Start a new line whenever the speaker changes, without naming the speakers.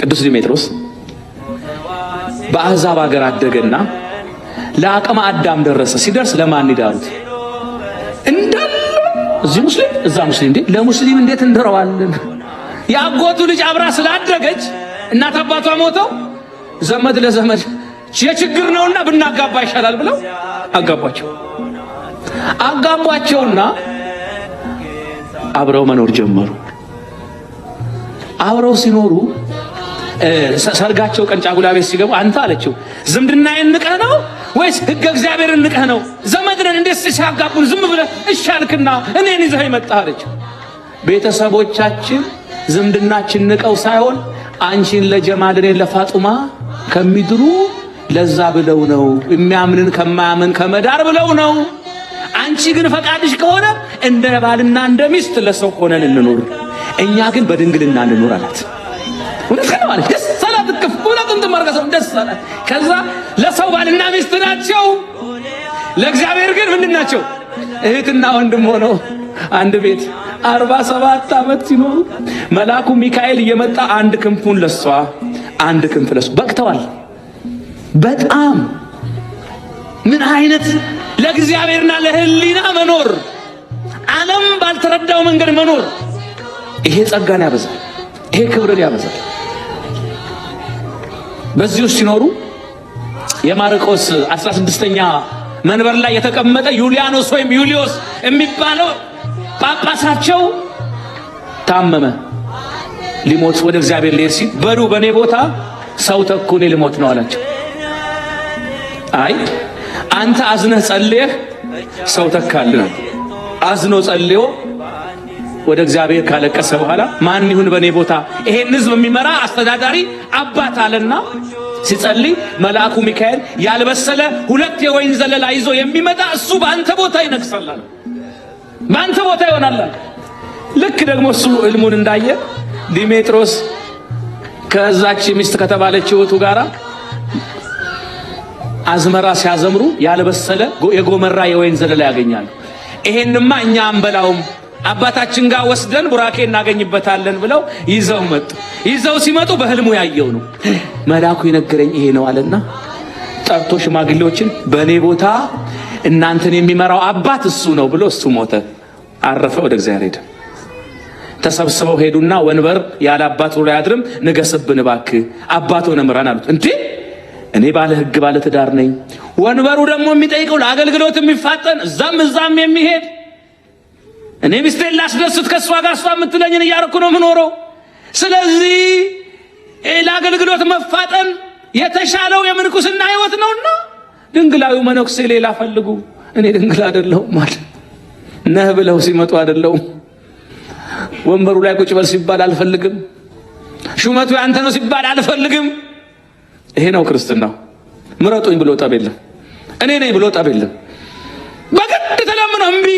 ቅዱስ ዲሜጥሮስ በአሕዛብ ሀገር አደገና ለአቅመ አዳም ደረሰ። ሲደርስ ለማን ይዳሩት? እንዳለ እዚህ ሙስሊም እዛ ሙስሊም። እንዴ ለሙስሊም እንዴት እንደረዋለን? ያጎቱ ልጅ አብራ ስላደገች እናት አባቷ ሞተው ዘመድ ለዘመድ የችግር ነውና ብናጋባ ይሻላል ብለው አጋቧቸውና አብረው መኖር ጀመሩ። አብረው ሲኖሩ ሰርጋቸው ቀን ጫጉላ ቤት ሲገቡ አንተ አለችው ዝምድናዬን ንቀህ ነው ወይስ ሕገ እግዚአብሔርን ንቀህ ነው? ዘመድነን እንዴት ሲያጋቡን ዝም ብለህ እሻልክና እኔን ይዘህ መጣህ አለችው። ቤተሰቦቻችን ዝምድናችን ንቀው ሳይሆን አንቺን ለጀማል እኔን ለፋጡማ ከሚድሩ ለዛ ብለው ነው፣ የሚያምንን ከማያምን ከመዳር ብለው ነው። አንቺ ግን ፈቃድሽ ከሆነ እንደ ባልና እንደ ሚስት ለሰው ሆነን እንኖር፣ እኛ ግን በድንግልና እንኖር አላት። እውነት ነው ማለት ደስ አላት። እውነቱን ተማርገሰው ደስ አላት። ከዛ ለሰው ባልና ሚስት ናቸው፣ ለእግዚአብሔር ግን ምንድን ናቸው? እህትና ወንድም ሆነው አንድ ቤት 47 ዓመት ሲኖሩ መልአኩ ሚካኤል እየመጣ አንድ ክንፉን ለሷ አንድ ክንፍ ለሱ በቅተዋል። በጣም ምን አይነት ለእግዚአብሔርና ለሕሊና መኖር፣ ዓለም ባልተረዳው መንገድ መኖር። ይሄ ጸጋን ያበዛል፣ ይሄ ክብርን ያበዛል። በዚህ ውስጥ ሲኖሩ የማርቆስ 16ኛ መንበር ላይ የተቀመጠ ዩሊያኖስ ወይም ዩሊዮስ የሚባለው ጳጳሳቸው ታመመ። ሊሞት ወደ እግዚአብሔር ሊሄድ ሲል በሉ በኔ ቦታ ሰው ተኩ፣ እኔ ልሞት ነው አላቸው። አይ አንተ አዝነህ ጸልየህ ሰው ተካልህ። አዝኖ ጸልዮ ወደ እግዚአብሔር ካለቀሰ በኋላ ማን ይሁን በኔ ቦታ ይሄን ሕዝብ የሚመራ አስተዳዳሪ አባት አለና ሲጸልይ መልአኩ ሚካኤል ያልበሰለ 2 የወይን ዘለላ ይዞ የሚመጣ እሱ በአንተ ቦታ ይነግሳል፣ በአንተ ቦታ ይሆናል። ልክ ደግሞ እሱ ሕልሙን እንዳየ ዲሜጥሮስ ከዛች ሚስት ከተባለች እህቱ ጋራ አዝመራ ሲያዘምሩ ያልበሰለ የጎመራ የወይን ዘለላ ያገኛሉ። ይሄንማ እኛ አንበላውም፣ አባታችን ጋር ወስደን ቡራኬ እናገኝበታለን ብለው ይዘው መጡ። ይዘው ሲመጡ በህልሙ ያየው ነው። መልአኩ የነገረኝ ይሄ ነው አለና ጠርቶ ሽማግሌዎችን በእኔ ቦታ እናንተን የሚመራው አባት እሱ ነው ብሎ እሱ ሞተ፣ አረፈ፣ ወደ እግዚአብሔር ሄደ። ተሰብስበው ሄዱና ወንበር ያለ አባት ብሎ አያድርም፣ ንገስብን እባክህ አባት ሆነ ምራን አሉት። እንዴ እኔ ባለ ሕግ ባለ ትዳር ነኝ፣ ወንበሩ ደግሞ የሚጠይቀው ለአገልግሎት የሚፋጠን እዛም የሚሄድ እኔ ሚስቴን ላስደስት ከሷ ጋር እሷ የምትለኝን እያረኩ ነው የምኖረው። ስለዚህ ለአገልግሎት መፋጠን የተሻለው የምንኩስና ሕይወት ነውና ድንግላዊ መነኩሴ ሌላ ፈልጉ፣ እኔ ድንግል አይደለሁም ማለት ነህ ብለው ሲመጡ አይደለሁም። ወንበሩ ላይ ቁጭ በል ሲባል አልፈልግም፣ ሹመቱ ያንተ ነው ሲባል አልፈልግም። ይሄ ነው ክርስትናው። ምረጡኝ ብሎ ጠብ የለም፣ እኔ ነኝ ብሎ ጠብ የለም። በግድ ተለምኖ እምቢ